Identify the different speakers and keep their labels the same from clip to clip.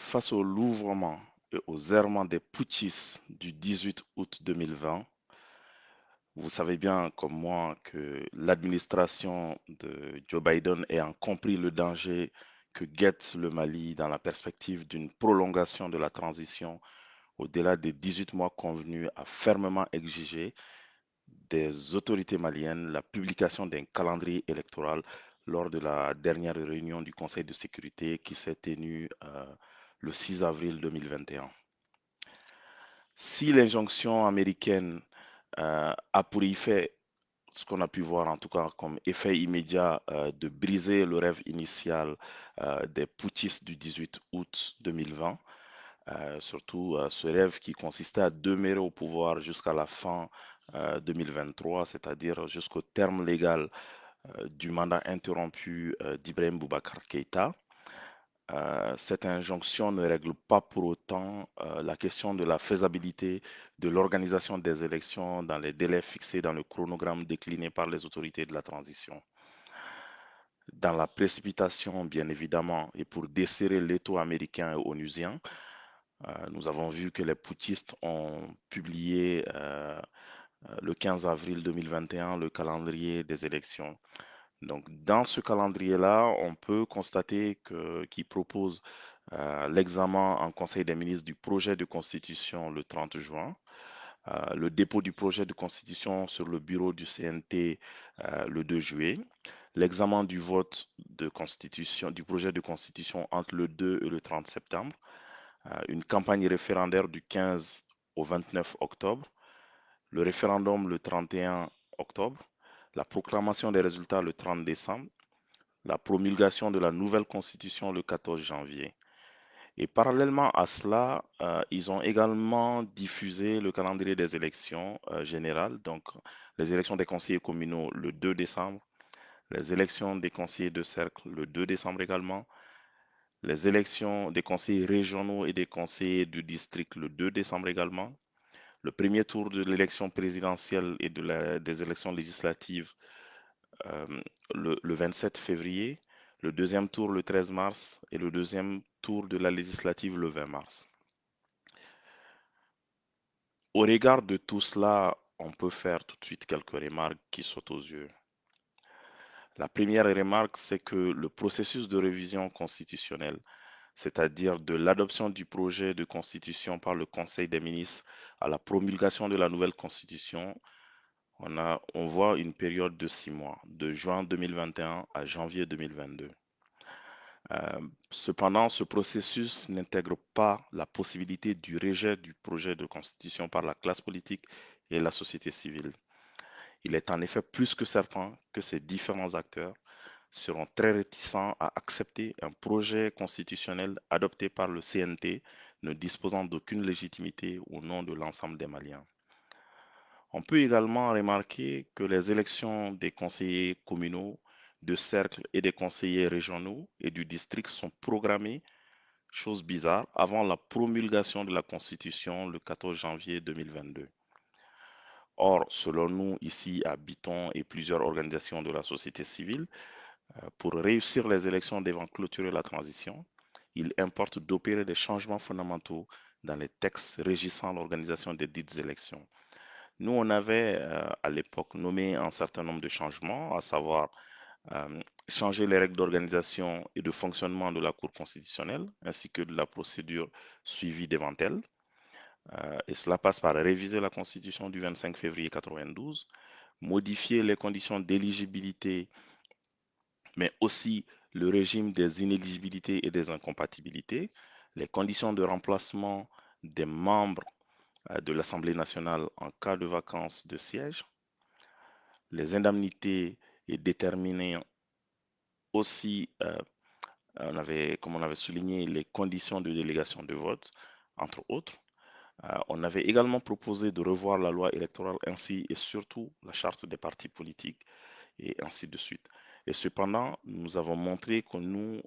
Speaker 1: Face au louvrement et aux errements des putschistes du 18 août 2020, vous savez bien comme moi que l'administration de Joe Biden ayant compris le danger que guette le Mali dans la perspective d'une prolongation de la transition au-delà des 18 mois convenus, a fermement exigé des autorités maliennes la publication d'un calendrier électoral lors de la dernière réunion du Conseil de sécurité qui s'est tenue le 6 avril 2021. Si l'injonction américaine a pour effet, ce qu'on a pu voir en tout cas comme effet immédiat, de briser le rêve initial des putschistes du 18 août 2020, surtout ce rêve qui consistait à demeurer au pouvoir jusqu'à la fin 2023, c'est-à-dire jusqu'au terme légal du mandat interrompu d'Ibrahim Boubacar Keïta. Cette injonction ne règle pas pour autant la question de la faisabilité de l'organisation des élections dans les délais fixés dans le chronogramme décliné par les autorités de la transition. Dans la précipitation, bien évidemment, et pour desserrer l'étau américain et onusien, nous avons vu que les putschistes ont publié le 15 avril 2021 le calendrier des élections. Donc, dans ce calendrier-là, on peut constater qu'il propose l'examen en Conseil des ministres du projet de constitution le 30 juin, le dépôt du projet de constitution sur le bureau du CNT le 2 juillet, l'examen du vote de constitution, du projet de constitution entre le 2 et le 30 septembre, une campagne référendaire du 15 au 29 octobre, le référendum le 31 octobre, la proclamation des résultats le 30 décembre, la promulgation de la nouvelle constitution le 14 janvier. Et parallèlement à cela, ils ont également diffusé le calendrier des élections générales, donc les élections des conseillers communaux le 2 décembre, les élections des conseillers de cercle le 2 décembre également, les élections des conseillers régionaux et des conseillers de district le 2 décembre également, le premier tour de l'élection présidentielle et des élections législatives euh, le 27 février, le deuxième tour le 13 mars et le deuxième tour de la législative le 20 mars. Au regard de tout cela, on peut faire tout de suite quelques remarques qui sautent aux yeux. La première remarque, c'est que le processus de révision constitutionnelle, c'est-à-dire de l'adoption du projet de constitution par le Conseil des ministres à la promulgation de la nouvelle constitution, on voit une période de 6 mois, de juin 2021 à janvier 2022. Cependant, ce processus n'intègre pas la possibilité du rejet du projet de constitution par la classe politique et la société civile. Il est en effet plus que certain que ces différents acteurs seront très réticents à accepter un projet constitutionnel adopté par le CNT ne disposant d'aucune légitimité au nom de l'ensemble des Maliens. On peut également remarquer que les élections des conseillers communaux, de cercle et des conseillers régionaux et du district sont programmées, chose bizarre, avant la promulgation de la Constitution le 14 janvier 2022. Or, selon nous, ici à Biton et plusieurs organisations de la société civile, pour réussir les élections devant clôturer la transition, il importe d'opérer des changements fondamentaux dans les textes régissant l'organisation des dites élections. Nous, on avait à l'époque nommé un certain nombre de changements, à savoir changer les règles d'organisation et de fonctionnement de la Cour constitutionnelle, ainsi que de la procédure suivie devant elle. Et cela passe par réviser la Constitution du 25 février 92, modifier les conditions d'éligibilité, mais aussi le régime des inéligibilités et des incompatibilités, les conditions de remplacement des membres de l'Assemblée nationale en cas de vacance de siège, les indemnités et déterminer aussi, comme on avait souligné, les conditions de délégation de vote, entre autres. On avait également proposé de revoir la loi électorale ainsi et surtout la charte des partis politiques et ainsi de suite. Et cependant, nous avons montré que nous,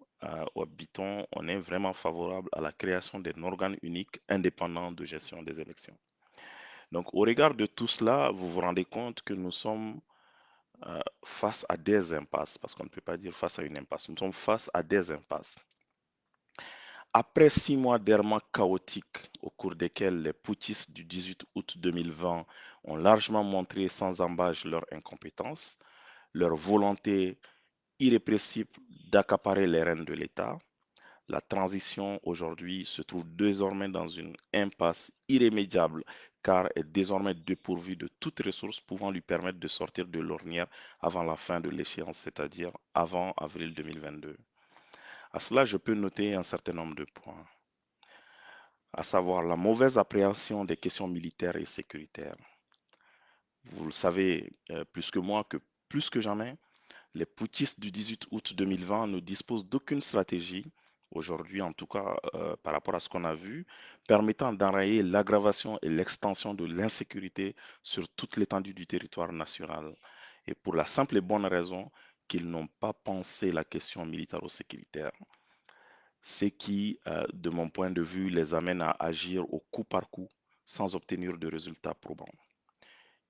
Speaker 1: au Habitant, on est vraiment favorable à la création d'un organe unique indépendant de gestion des élections. Donc, au regard de tout cela, vous vous rendez compte que nous sommes face à des impasses, parce qu'on ne peut pas dire face à une impasse, nous sommes face à des impasses. Après 6 mois d'errement chaotique au cours desquels les putschistes du 18 août 2020 ont largement montré sans embâche leur incompétence, leur volonté irrépressible d'accaparer les rênes de l'État, la transition aujourd'hui se trouve désormais dans une impasse irrémédiable car est désormais dépourvue de toute ressource pouvant lui permettre de sortir de l'ornière avant la fin de l'échéance, c'est-à-dire avant avril 2022. À cela, je peux noter un certain nombre de points, à savoir la mauvaise appréhension des questions militaires et sécuritaires. Vous le savez plus que moi que plus que jamais, les putschistes du 18 août 2020 ne disposent d'aucune stratégie, aujourd'hui en tout cas par rapport à ce qu'on a vu, permettant d'enrayer l'aggravation et l'extension de l'insécurité sur toute l'étendue du territoire national. Et pour la simple et bonne raison qu'ils n'ont pas pensé la question militaro-sécuritaire, ce qui, de mon point de vue, les amène à agir au coup par coup sans obtenir de résultats probants.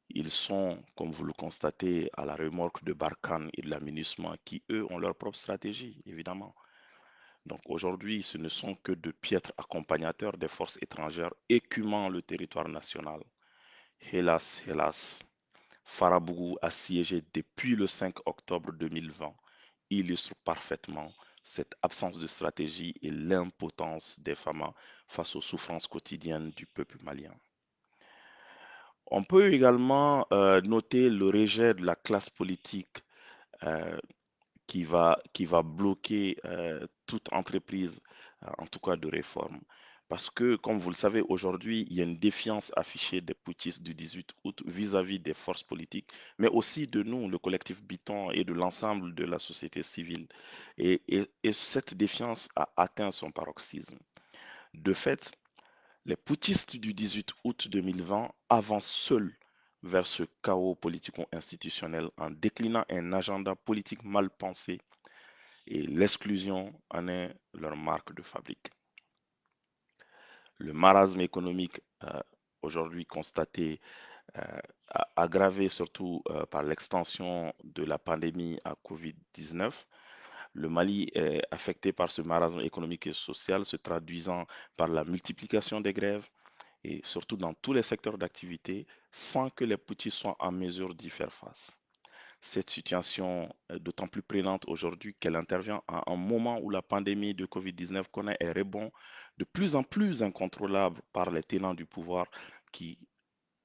Speaker 1: Ils sont, comme vous le constatez, à la remorque de Barkhane et de la MINUSMA qui, eux, ont leur propre stratégie, évidemment. Donc aujourd'hui, ce ne sont que de piètres accompagnateurs des forces étrangères écumant le territoire national. Hélas, hélas, Farabougou assiégé depuis le 5 octobre 2020 illustre parfaitement cette absence de stratégie et l'impotence des FAMA face aux souffrances quotidiennes du peuple malien. On peut également noter le rejet de la classe politique euh, qui va bloquer toute entreprise, en tout cas de réforme. Parce que, comme vous le savez, aujourd'hui, il y a une défiance affichée des putschistes du 18 août vis-à-vis des forces politiques, mais aussi de nous, le collectif Biton, et de l'ensemble de la société civile. Et cette défiance a atteint son paroxysme. De fait, les putschistes du 18 août 2020 avancent seuls vers ce chaos politico-institutionnel en déclinant un agenda politique mal pensé et l'exclusion en est leur marque de fabrique. Le marasme économique aujourd'hui constaté, aggravé surtout par l'extension de la pandémie à Covid-19, le Mali est affecté par ce marasme économique et social, se traduisant par la multiplication des grèves, et surtout dans tous les secteurs d'activité, sans que les petits soient en mesure d'y faire face. Cette situation est d'autant plus prégnante aujourd'hui qu'elle intervient à un moment où la pandémie de Covid-19 connaît un rebond de plus en plus incontrôlable par les tenants du pouvoir qui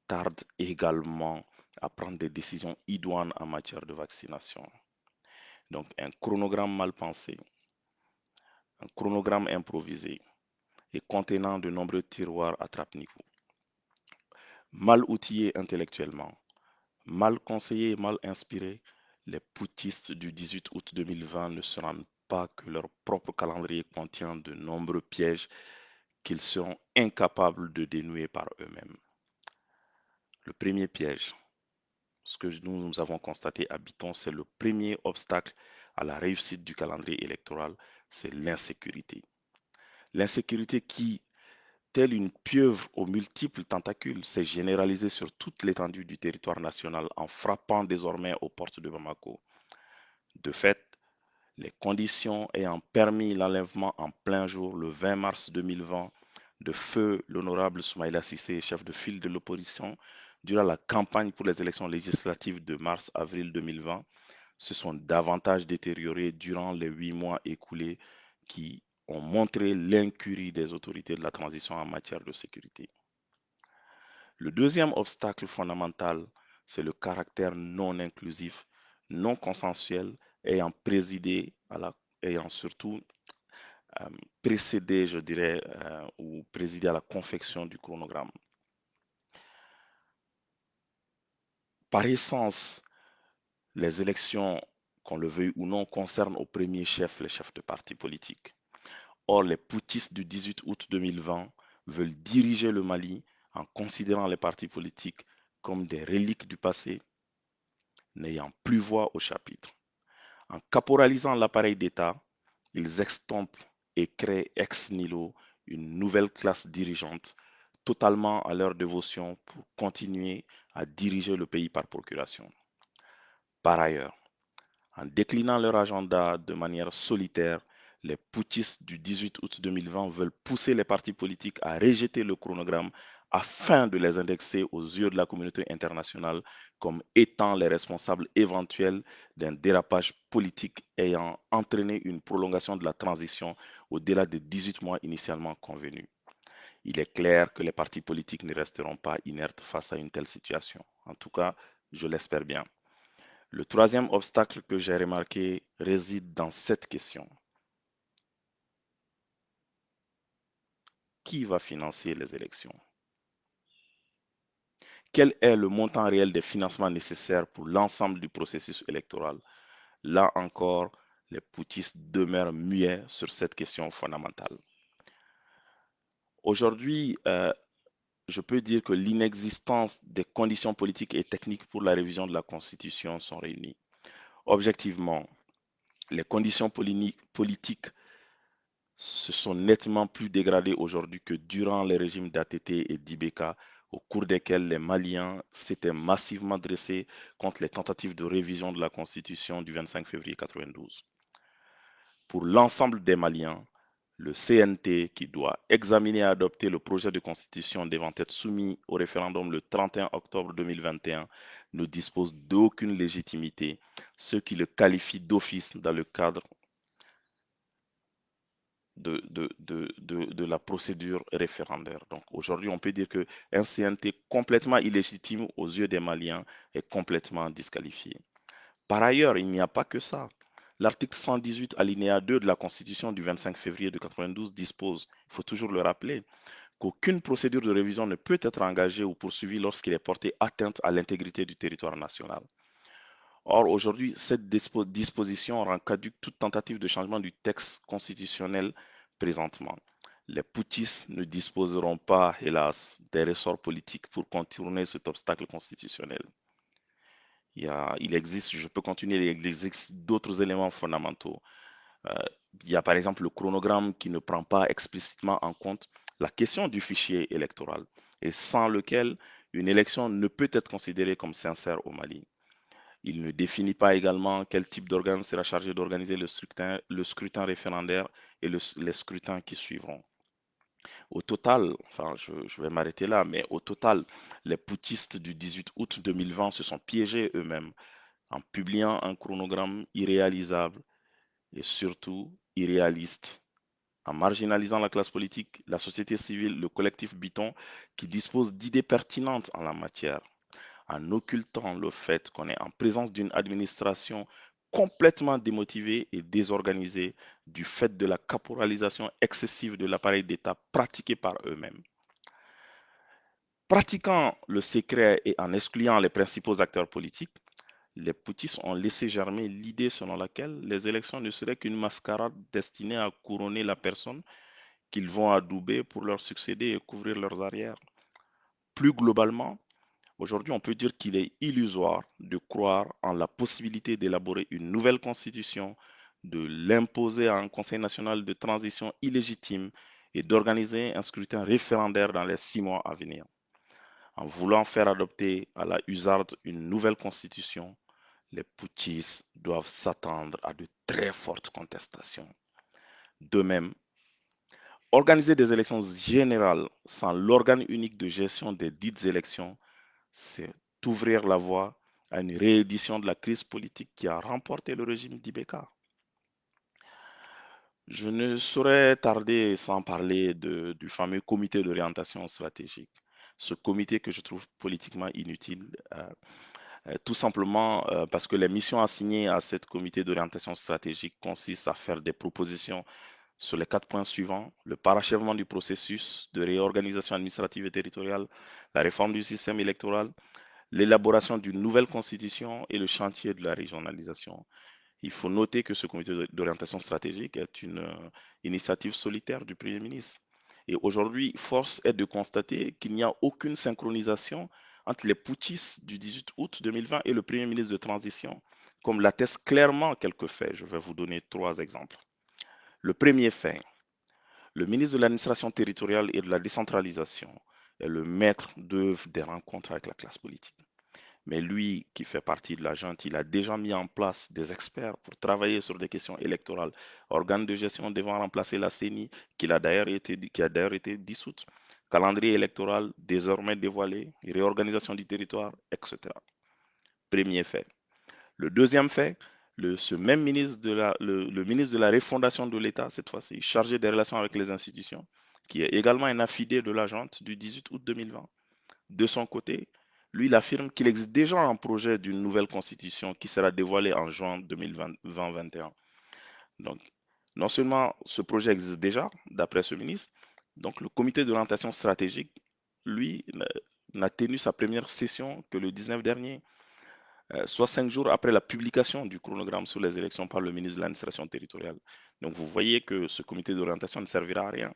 Speaker 1: tardent également à prendre des décisions idoines en matière de vaccination. Donc un chronogramme mal pensé, un chronogramme improvisé et contenant de nombreux tiroirs à trappe-niveau, mal outillé intellectuellement, mal conseillés et mal inspirés, les putschistes du 18 août 2020 ne se rendent pas que leur propre calendrier contient de nombreux pièges qu'ils seront incapables de dénouer par eux-mêmes. Le premier piège, ce que nous avons constaté à Biton, c'est le premier obstacle à la réussite du calendrier électoral, c'est l'insécurité. L'insécurité qui, telle une pieuvre aux multiples tentacules, s'est généralisée sur toute l'étendue du territoire national en frappant désormais aux portes de Bamako. De fait, les conditions ayant permis l'enlèvement en plein jour le 20 mars 2020 de feu l'honorable Soumaïla Cissé, chef de file de l'opposition, durant la campagne pour les élections législatives de mars-avril 2020, se sont davantage détériorées durant les 8 mois écoulés qui ont montré l'incurie des autorités de la transition en matière de sécurité. Le deuxième obstacle fondamental, c'est le caractère non inclusif, non consensuel, ayant présidé ayant surtout euh, précédé, je dirais, ou présidé à la confection du chronogramme. Par essence, les élections, qu'on le veuille ou non, concernent au premier chef les chefs de partis politiques. Or, les putschistes du 18 août 2020 veulent diriger le Mali en considérant les partis politiques comme des reliques du passé, n'ayant plus voix au chapitre. En caporalisant l'appareil d'État, ils extompent et créent ex nihilo une nouvelle classe dirigeante totalement à leur dévotion pour continuer à diriger le pays par procuration. Par ailleurs, en déclinant leur agenda de manière solitaire, Les putschistes du 18 août 2020 veulent pousser les partis politiques à rejeter le chronogramme afin de les indexer aux yeux de la communauté internationale comme étant les responsables éventuels d'un dérapage politique ayant entraîné une prolongation de la transition au-delà des 18 mois initialement convenus. Il est clair que les partis politiques ne resteront pas inertes face à une telle situation. En tout cas, je l'espère bien. Le troisième obstacle que j'ai remarqué réside dans cette question. Qui va financer les élections? Quel est le montant réel des financements nécessaires pour l'ensemble du processus électoral? Là encore, les putschistes demeurent muets sur cette question fondamentale. Aujourd'hui, je peux dire que l'inexistence des conditions politiques et techniques pour la révision de la Constitution sont réunies. Objectivement, les conditions politiques se sont nettement plus dégradées aujourd'hui que durant les régimes d'ATT et d'Ibeka, au cours desquels les Maliens s'étaient massivement dressés contre les tentatives de révision de la Constitution du 25 février 1992. Pour l'ensemble des Maliens, le CNT, qui doit examiner et adopter le projet de constitution devant être soumis au référendum le 31 octobre 2021, ne dispose d'aucune légitimité, ce qui le qualifie d'office dans le cadre de la procédure référendaire. Donc aujourd'hui, on peut dire qu'un CNT complètement illégitime aux yeux des Maliens est complètement disqualifié. Par ailleurs, il n'y a pas que ça. L'article 118 alinéa 2 de la Constitution du 25 février de 92 dispose, il faut toujours le rappeler, qu'aucune procédure de révision ne peut être engagée ou poursuivie lorsqu'il est porté atteinte à l'intégrité du territoire national. Or, aujourd'hui, cette disposition rend caduque toute tentative de changement du texte constitutionnel présentement. Les putschistes ne disposeront pas, hélas, des ressorts politiques pour contourner cet obstacle constitutionnel. Il existe, je peux continuer, il existe d'autres éléments fondamentaux. Euh, il y a par exemple le chronogramme qui ne prend pas explicitement en compte la question du fichier électoral et sans lequel une élection ne peut être considérée comme sincère au Mali. Il ne définit pas également quel type d'organe sera chargé d'organiser le scrutin référendaire et les scrutins qui suivront. Au total, enfin, je vais m'arrêter là, mais au total, les putschistes du 18 août 2020 se sont piégés eux-mêmes en publiant un chronogramme irréalisable et surtout irréaliste, en marginalisant la classe politique, la société civile, le collectif Biton, qui dispose d'idées pertinentes en la matière, en occultant le fait qu'on est en présence d'une administration complètement démotivée et désorganisée du fait de la caporalisation excessive de l'appareil d'État pratiquée par eux-mêmes. Pratiquant le secret et en excluant les principaux acteurs politiques, les putschistes ont laissé germer l'idée selon laquelle les élections ne seraient qu'une mascarade destinée à couronner la personne qu'ils vont adouber pour leur succéder et couvrir leurs arrières. Plus globalement, aujourd'hui, on peut dire qu'il est illusoire de croire en la possibilité d'élaborer une nouvelle constitution, de l'imposer à un Conseil national de transition illégitime et d'organiser un scrutin référendaire dans les 6 mois à venir. En voulant faire adopter à la Husarde une nouvelle constitution, les putschistes doivent s'attendre à de très fortes contestations. De même, organiser des élections générales sans l'organe unique de gestion des dites élections, c'est ouvrir la voie à une réédition de la crise politique qui a remporté le régime d'Ibeka. Je ne saurais tarder sans parler du fameux comité d'orientation stratégique. Ce comité que je trouve politiquement inutile, tout simplement parce que les missions assignées à ce comité d'orientation stratégique consistent à faire des propositions sur les 4 points suivants: le parachèvement du processus de réorganisation administrative et territoriale, la réforme du système électoral, l'élaboration d'une nouvelle constitution et le chantier de la régionalisation. Il faut noter que ce comité d'orientation stratégique est une initiative solitaire du Premier ministre. Et aujourd'hui, force est de constater qu'il n'y a aucune synchronisation entre les putschistes du 18 août 2020 et le Premier ministre de transition, comme l'attestent clairement quelques faits. Je vais vous donner 3 exemples. Le premier fait: le ministre de l'administration territoriale et de la décentralisation est le maître d'œuvre des rencontres avec la classe politique. Mais lui, qui fait partie de la junte, il a déjà mis en place des experts pour travailler sur des questions électorales. Organe de gestion devant remplacer la CENI, qui a d'ailleurs été dissoute. Calendrier électoral désormais dévoilé, réorganisation du territoire, etc. Premier fait. Le deuxième fait, ce même ministre le ministre de la refondation de l'État, cette fois-ci, chargé des relations avec les institutions, qui est également un affidé de la junte du 18 août 2020. De son côté, lui, il affirme qu'il existe déjà un projet d'une nouvelle constitution qui sera dévoilée en juin 2021. Donc, non seulement ce projet existe déjà, d'après ce ministre, donc le comité d'orientation stratégique, lui, n'a tenu sa première session que le 19 dernier, soit 5 jours après la publication du chronogramme sur les élections par le ministre de l'administration territoriale. Donc, vous voyez que ce comité d'orientation ne servira à rien.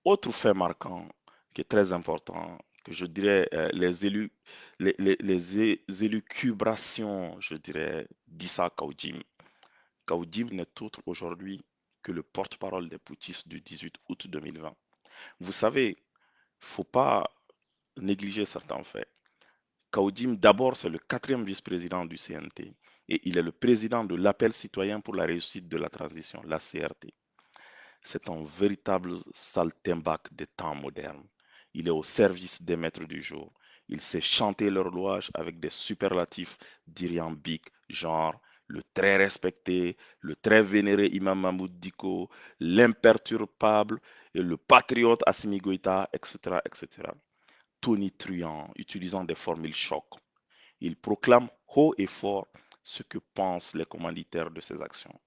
Speaker 1: Autre fait marquant qui est très important, que je dirais les élucubrations, je dirais, d'Issa Kaoudim. Kaoudim n'est autre aujourd'hui que le porte-parole des putschistes du 18 août 2020. Vous savez, il ne faut pas négliger certains faits. Kaoudim, d'abord, c'est le 4e vice-président du CNT et il est le président de l'Appel citoyen pour la réussite de la transition, la CRT. C'est un véritable saltimbanque des temps modernes. Il est au service des maîtres du jour. Il sait chanter leur louange avec des superlatifs dithyrambiques, genre le très respecté, le très vénéré Imam Mahmoud Diko, l'imperturbable et le patriote Assimi Goïta, etc., etc. Tonitruant, utilisant des formules choc. Il proclame haut et fort ce que pensent les commanditaires de ses actions.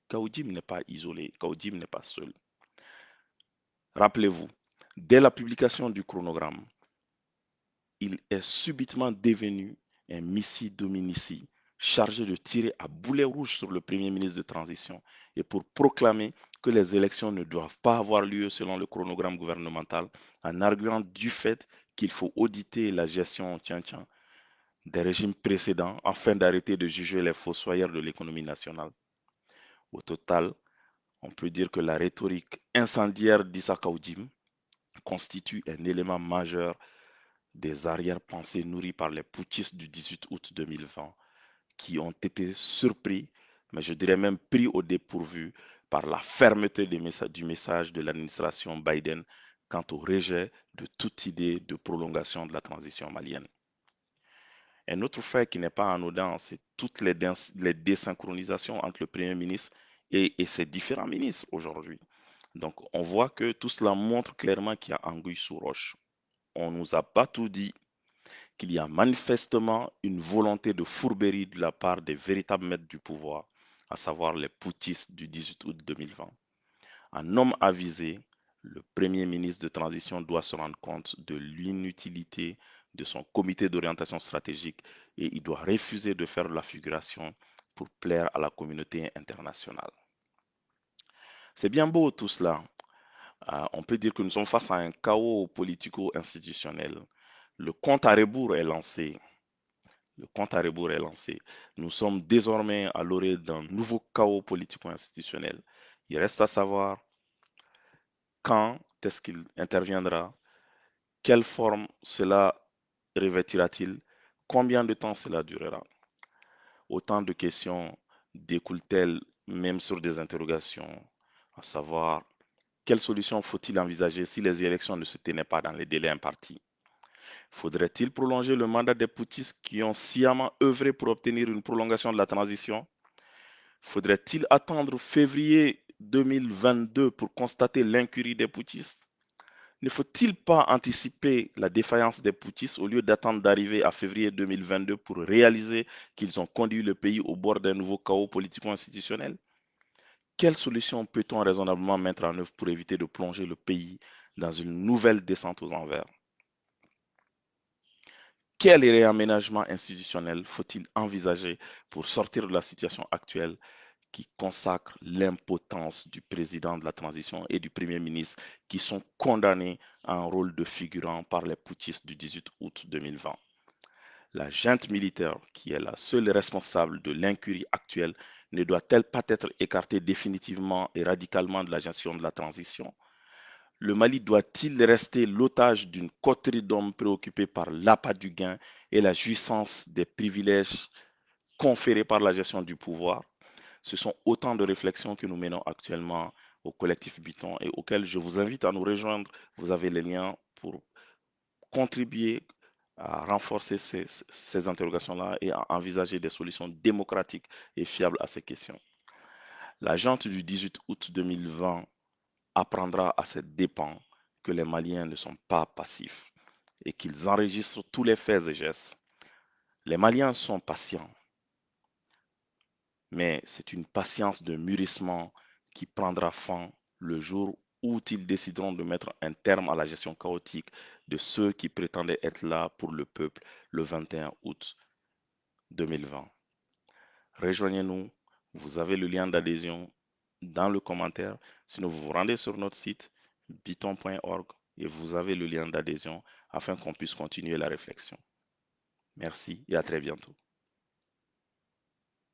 Speaker 1: Kaoudim n'est pas isolé, Kaoudim n'est pas seul. Rappelez-vous, dès la publication du chronogramme, il est subitement devenu un missi dominici chargé de tirer à boulet rouge sur le premier ministre de transition et pour proclamer que les élections ne doivent pas avoir lieu selon le chronogramme gouvernemental en arguant du fait qu'il faut auditer la gestion tien-tien des régimes précédents afin d'arrêter de juger les fossoyeurs de l'économie nationale. Au total, on peut dire que la rhétorique incendiaire d'Issa Kaoudim constitue un élément majeur des arrière-pensées nourries par les putschistes du 18 août 2020 qui ont été surpris, mais je dirais même pris au dépourvu par la fermeté du message de l'administration Biden quant au rejet de toute idée de prolongation de la transition malienne. Un autre fait qui n'est pas anodin, c'est toutes les désynchronisations entre le Premier ministre et ses différents ministres aujourd'hui. Donc, on voit que tout cela montre clairement qu'il y a anguille sous roche. On ne nous a pas tout dit, qu'il y a manifestement une volonté de fourberie de la part des véritables maîtres du pouvoir, à savoir les putschistes du 18 août 2020. Un homme avisé, le Premier ministre de transition doit se rendre compte de l'inutilité de son comité d'orientation stratégique et il doit refuser de faire la figuration pour plaire à la communauté internationale. C'est bien beau tout cela. On peut dire que nous sommes face à un chaos politico-institutionnel. Le compte à rebours est lancé. Le compte à rebours est lancé. Nous sommes désormais à l'orée d'un nouveau chaos politico-institutionnel. Il reste à savoir quand est-ce qu'il interviendra, quelle forme cela revêtira-t-il, combien de temps cela durera. Autant de questions découlent-elles même sur des interrogations, à savoir quelle solution faut-il envisager si les élections ne se tenaient pas dans les délais impartis? Faudrait-il prolonger le mandat des putschistes qui ont sciemment œuvré pour obtenir une prolongation de la transition? Faudrait-il attendre février 2022 pour constater l'incurie des putschistes? Ne faut-il pas anticiper la défaillance des putschistes au lieu d'attendre d'arriver à février 2022 pour réaliser qu'ils ont conduit le pays au bord d'un nouveau chaos politico-institutionnel? Quelle solution peut-on raisonnablement mettre en œuvre pour éviter de plonger le pays dans une nouvelle descente aux enfers? Quel réaménagement institutionnel faut-il envisager pour sortir de la situation actuelle qui consacre l'impotence du président de la transition et du premier ministre qui sont condamnés à un rôle de figurant par les putschistes du 18 août 2020? La junte militaire, qui est la seule responsable de l'incurie actuelle, ne doit-elle pas être écartée définitivement et radicalement de la gestion de la transition? Le Mali doit-il rester l'otage d'une coterie d'hommes préoccupés par l'appât du gain et la jouissance des privilèges conférés par la gestion du pouvoir? Ce sont autant de réflexions que nous menons actuellement au collectif Biton et auxquelles je vous invite à nous rejoindre. Vous avez les liens pour contribuer à renforcer ces interrogations-là et à envisager des solutions démocratiques et fiables à ces questions. La junte du 18 août 2020 apprendra à ses dépens que les Maliens ne sont pas passifs et qu'ils enregistrent tous les faits et gestes. Les Maliens sont patients, mais c'est une patience de mûrissement qui prendra fin le jour où ils décideront de mettre un terme à la gestion chaotique de ceux qui prétendaient être là pour le peuple le 21 août 2020. Rejoignez-nous, vous avez le lien d'adhésion dans le commentaire. Sinon, vous vous rendez sur notre site biton.org et vous avez le lien d'adhésion afin qu'on puisse continuer la réflexion. Merci et à très bientôt.